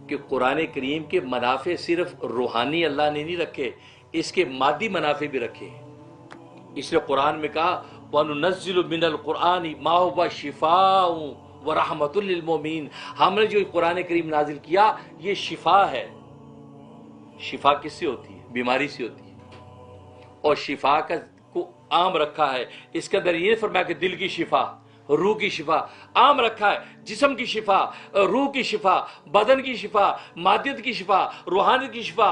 کہ قرآن کریم کے منافع صرف روحانی اللہ نے نہیں رکھے، اس کے مادی منافع بھی رکھے۔ اس لیے قرآن میں کہا وَنُنَزِّلُ مِنَ الْقُرْآنِ مَا هُوَ شِفَاءٌ وَرَحْمَةٌ لِّلْمُؤْمِنِينَ، ہم نے جو قرآن کریم نازل کیا یہ شفا ہے۔ شفا کس سے ہوتی ہے؟ بیماری سے ہوتی ہے، اور شفا کا کو عام رکھا ہے، اس کے اندر یہ فرمایا کہ دل کی شفا، روح کی شفا عام رکھا ہے، جسم کی شفا، روح کی شفا، بدن کی شفا، مادیت کی شفا، روحانیت کی شفا،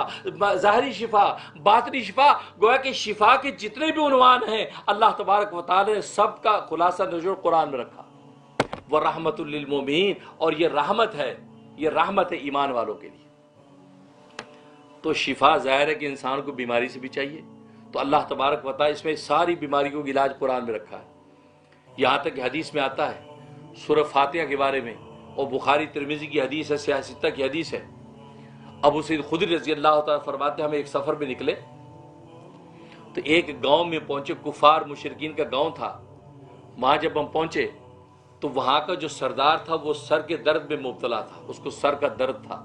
ظاہری شفا، باطنی شفا۔ گویا کہ شفا کے جتنے بھی عنوان ہیں اللہ تبارک و تعالی نے سب کا خلاصہ نچوڑ قرآن میں رکھا۔ وَرَحْمَةٌ لِّلْمُؤْمِنِينَ، اور یہ رحمت ہے، یہ رحمت ہے ایمان والوں کے لیے۔ تو شفا ظاہر ہے کہ انسان کو بیماری سے بھی چاہیے، تو اللہ تبارک و تعالی اس میں ساری بیماریوں کا علاج قرآن میں رکھا ہے۔ یہاں تک کہ حدیث میں آتا ہے سورہ فاتحہ کے بارے میں، اور بخاری ترمذی کی حدیث ہے، صحیح ستہ کی حدیث ہے۔ ابو سعید خدری رضی اللہ تعالیٰ فرماتے ہیں ہم ایک سفر میں نکلے تو ایک گاؤں میں پہنچے، کفار مشرکین کا گاؤں تھا۔ وہاں جب ہم پہنچے تو وہاں کا جو سردار تھا وہ سر کے درد میں مبتلا تھا، اس کو سر کا درد تھا۔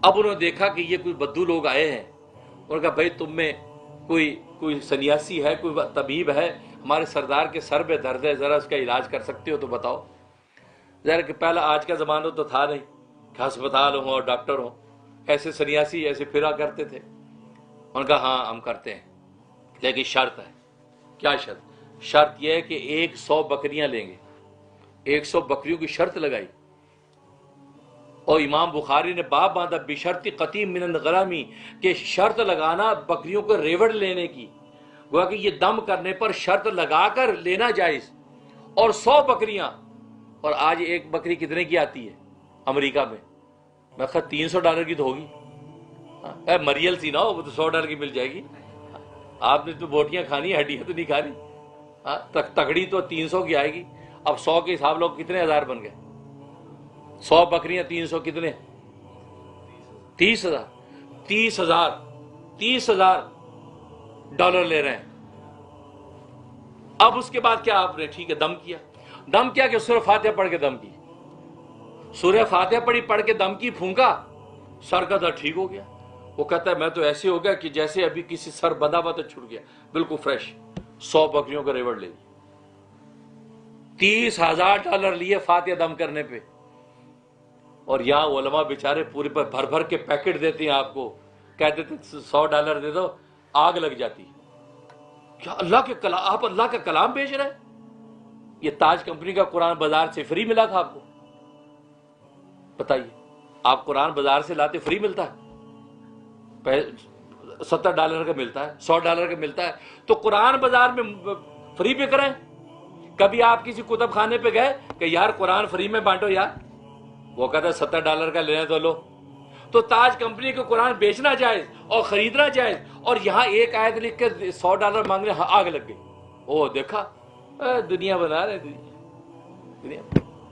اب انہوں نے دیکھا کہ یہ کوئی بدو لوگ آئے ہیں، انہوں نے کہا بھائی تم میں کوئی سنیاسی ہے، کوئی طبیب ہے، ہمارے سردار کے سر میں درد ہے، ذرا اس کا علاج کر سکتے ہو تو بتاؤ۔ ظاہر کہ پہلا آج کا زمانہ تو تھا نہیں کہ ہسپتال ہوں اور ڈاکٹر ہوں، ایسے سنیاسی ایسے پھرا کرتے تھے۔ انہوں نے کہا ہاں ہم کرتے ہیں، لیکن شرط ہے۔ کیا شرط؟ شرط یہ ہے کہ 100 بکریاں لیں گے۔ 100 بکریوں کی شرط لگائی، اور امام بخاری نے باب باندھا بشرط قطیم من الغلامی، کہ شرط لگانا بکریوں کو ریوڑ لینے کی، گویا کہ یہ دم کرنے پر شرط لگا کر لینا جائز، اور 100 بکریاں۔ اور آج ایک بکری کتنے کی آتی ہے امریکہ میں؟ میں خود $300 کی تو ہوگی، مریل سی نہ ہو، وہ تو $100 کی مل جائے گی۔ آپ نے تو بوٹیاں کھانی، ہڈیاں تو نہیں کھانی۔ تکڑی تو 300 کی آئے گی۔ اب 100 کے حساب لوگ کتنے ہزار بن گئے؟ 100 بکریاں 300 کتنے؟ 30,000۔ 30,000 ڈالر لے رہے ہیں۔ اب اس کے بعد کیا آپ نے؟ ٹھیک ہے، دم کیا۔ دم کیا کہ سورہ فاتحہ پڑھ کے دم کی، سورہ فاتحہ پڑھی، پڑھ کے دم کی، پھونکا، سر کا درد ٹھیک ہو گیا۔ وہ کہتا ہے میں تو ایسے ہو گیا کہ جیسے ابھی کسی سر بندھا ہوا تو چھوٹ گیا، بالکل فریش۔ 100 بکریوں کا ریوڑ لے لی، $30,000 لیے فاتحہ دم کرنے پہ۔ اور یہاں علماء بیچارے پورے پر بھر بھر کے پیکٹ دیتے ہیں آپ کو، کہتے تھے $100 دے دو، آگ لگ جاتی۔ کیا اللہ کے کلام، آپ اللہ کا کلام بیچ رہے ہیں؟ یہ تاج کمپنی کا قرآن بازار سے فری ملا تھا آپ کو؟ بتائیے، آپ قرآن بازار سے لاتے فری ملتا ہے؟ $70 کا ملتا ہے، $100 کا ملتا ہے، تو قرآن بازار میں فری بک رہے ہیں۔ کبھی آپ کسی کتب خانے پہ گئے کہ یار قرآن فری میں بانٹو یار؟ وہ کہتا ہے $70 کا لینے تو لو۔ تو تاج کمپنی کو قرآن بیچنا جائز اور خریدنا جائز، اور یہاں ایک آیت لکھ کے $100 مانگ رہے، آگ لگ گئی۔ او دیکھا، دنیا بنا رہے دنیا۔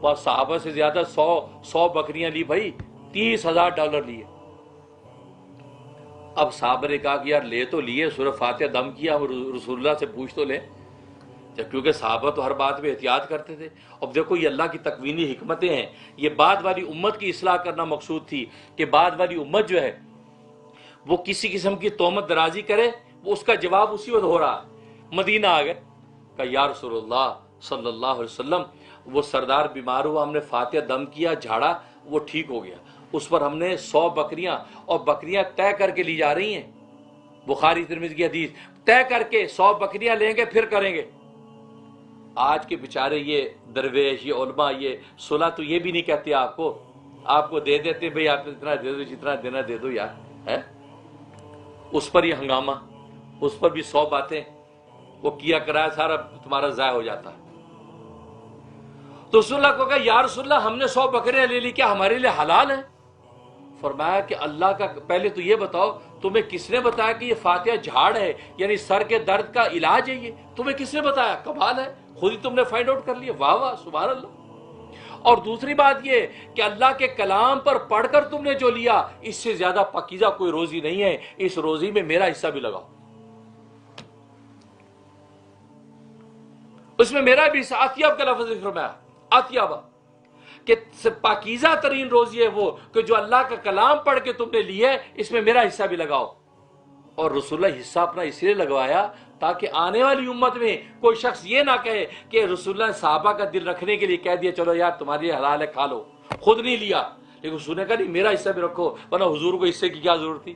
وہ صحابہ سے زیادہ 100 بکریاں لی بھائی، $30,000 لیے۔ اب صحابہ نے کہا کہ یار لے تو لیے، سورہ فاتحہ دم کیا، ہم رسول اللہ سے پوچھ تو لیں، کیونکہ صحابہ تو ہر بات میں احتیاط کرتے تھے۔ اب دیکھو یہ اللہ کی تکوینی حکمتیں ہیں، یہ بعد والی امت کی اصلاح کرنا مقصود تھی کہ بعد والی امت جو ہے وہ کسی قسم کی تہمت درازی کرے، وہ اس کا جواب اسی وقت ہو رہا۔ مدینہ آ گئے، کہا یا رسول اللہ صلی اللہ علیہ وسلم وہ سردار بیمار ہوا، ہم نے فاتحہ دم کیا، جھاڑا، وہ ٹھیک ہو گیا، اس پر ہم نے 100 بکریاں، اور بکریاں طے کر کے لی جا رہی ہیں، بخاری ترمذی کی حدیث، طے کر کے 100 بکریاں لیں گے پھر کریں گے۔ آج کے بیچارے یہ درویش، یہ علماء، یہ صلح تو یہ بھی نہیں کہتے آپ کو دے دیتے، بھئی آپ اتنا دے دو، جتنا دینا دے دو یار، ہے؟ اس پر یہ ہنگامہ، اس پر بھی 100 باتیں، وہ کیا کرایہ سارا تمہارا ضائع ہو جاتا ہے۔ تو رسول اللہ کو کہا یا رسول اللہ ہم نے 100 بکریاں لے لی، کیا ہمارے لیے حلال ہیں؟ فرمایا کہ اللہ کا، پہلے تو یہ بتاؤ تمہیں کس نے بتایا کہ یہ فاتحہ جھاڑ ہے، یعنی سر کے درد کا علاج ہے؟ یہ تمہیں کس نے بتایا؟ کمال ہے، خود ہی تم نے فائنڈ آؤٹ کر لیا، واہ واہ سبحان اللہ۔ اور دوسری بات یہ کہ اللہ کے کلام پر پڑھ کر تم نے جو لیا، اس سے زیادہ پاکیزہ کوئی روزی نہیں ہے، اس روزی میں میرا حصہ بھی لگاؤ، اس میں میرا بھی حصہ۔ عطیاب کا لفظ فرمایا، عطیابہ، کہ پاکیزہ ترین روزی ہے وہ کہ جو اللہ کا کلام پڑھ کے تم نے لی ہے، اس میں میرا حصہ بھی لگاؤ۔ اور رسول اللہ حصہ اپنا اس لیے لگوایا تاکہ آنے والی امت میں کوئی شخص یہ نہ کہے کہ رسول اللہ نے صحابہ کا دل رکھنے کے لیے کہہ دیا چلو یار تمہارے لیے حلال ہے کھا لو، خود نہیں لیا، لیکن رسول نے کہا نہیں میرا حصہ بھی رکھو، ورنہ حضور کو حصے کی کیا ضرورت تھی۔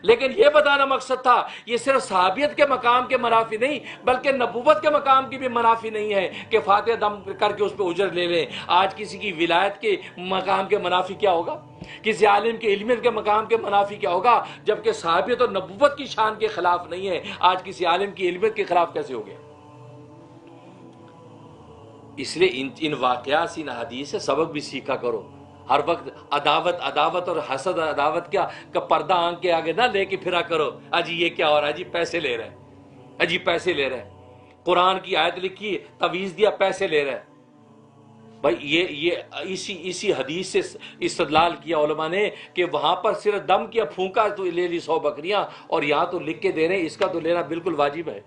لیکن یہ بتانا مقصد تھا، یہ صرف صحابیت کے مقام کے منافی نہیں بلکہ نبوت کے مقام کی بھی منافی نہیں ہے کہ فاتح دم کر کے اس پہ اجر لے لیں۔ آج کسی کی ولایت کے مقام کے منافی کیا ہوگا، کسی عالم کے علمیت کے مقام کے منافی کیا ہوگا، جبکہ صحابیت اور نبوت کی شان کے خلاف نہیں ہے، آج کسی عالم کی علمیت کے خلاف کیسے ہو گیا؟ اس لیے ان واقعات سے، ان حدیث سے سبق بھی سیکھا کرو۔ ہر وقت عداوت اور حسد عداوت کا پردہ آنکھ کے آگے نہ لے کے پھرا کرو، اجی یہ کیا ہو رہا ہے، جی پیسے لے رہے ہیں، اجی پیسے لے رہے ہیں، قرآن کی آیت لکھی تویز دیا پیسے لے رہے ہیں۔ بھائی یہ اسی حدیث سے استدلال کیا علماء نے کہ وہاں پر صرف دم کیا پھونکا تو لے لی 100 بکریاں، اور یہاں تو لکھ کے دے رہے ہیں اس کا تو لینا بالکل واجب ہے۔